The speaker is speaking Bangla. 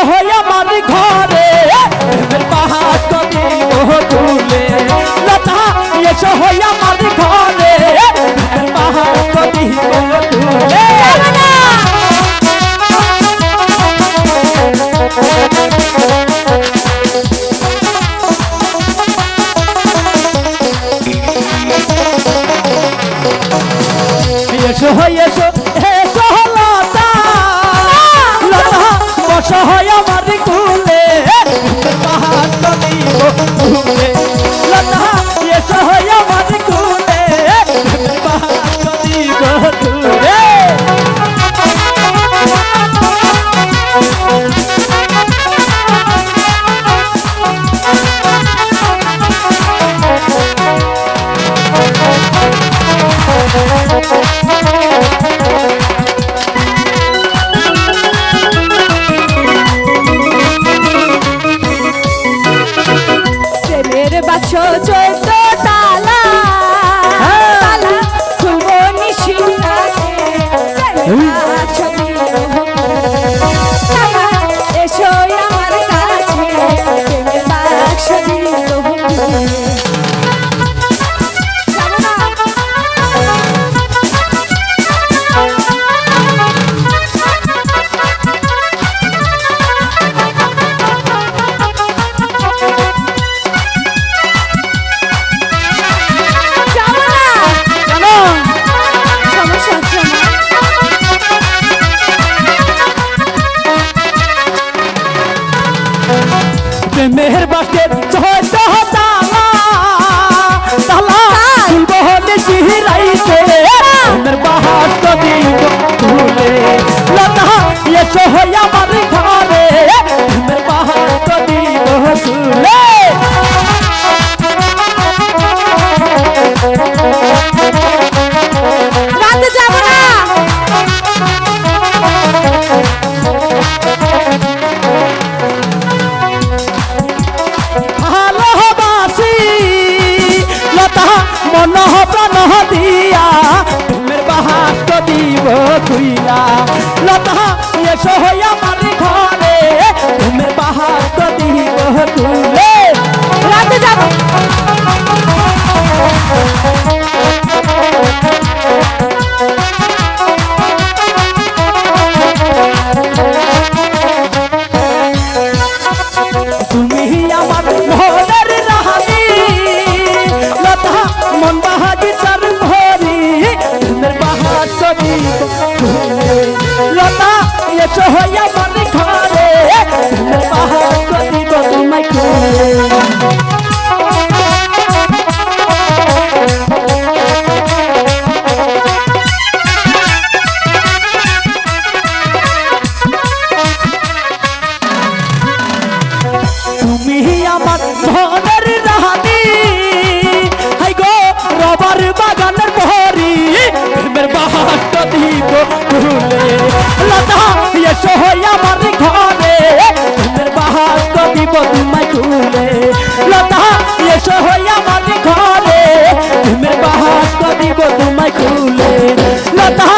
হই আমার ঘরে প্রেমের বাহার দিব তুলে লতা এসো হই আমার ঘরে প্রেমের বাহার দিব তুলে এসো এসো এসো লতা লতা বসো হয় আমার কুলে পাহাড় দিব তুলে লতা এসো হয় আমার কুলে পাহাড় দিব তুলে বাক্স 14 তালা তালা খুলবো নিশিরাতে বাক্স দিব এসো আমার কাছে প্রেমের বাক্স দিব প্রেমের বাক্সে 14 তালা তালা খুলবো নিশিরাইতে প্রেমের বাহার দিব তুলে লতা এসো হই আমার ঘরে প্রেমের বাহার দিব তুলে রাতে যাব না মন প্রাণ দিয়া প্রেমের বাহার দিব তুইলা লতা এসো হই আমার ঘরে প্রেমের বাহার দিব তুলে রাতে যাব তুমি আমার মনের রানী লতা মন বাহাগিচার ভরি প্রেমের বাহার দিব তুলে লতা এসো হই আমার ঘরে প্রেমের বাহার দিব তোমায় খুলে তুমি আমার ধনের রানী হাই গো রবার বাগানের ভরি প্রেমের বাহার দিব তুলে লতা এসো হই আমার ঘরে প্রেমের বাহার দিব তোমায় তুলে লতা এসো হই আমার ঘরে প্রেমের বাহার দিব তোমায় খুলে লতা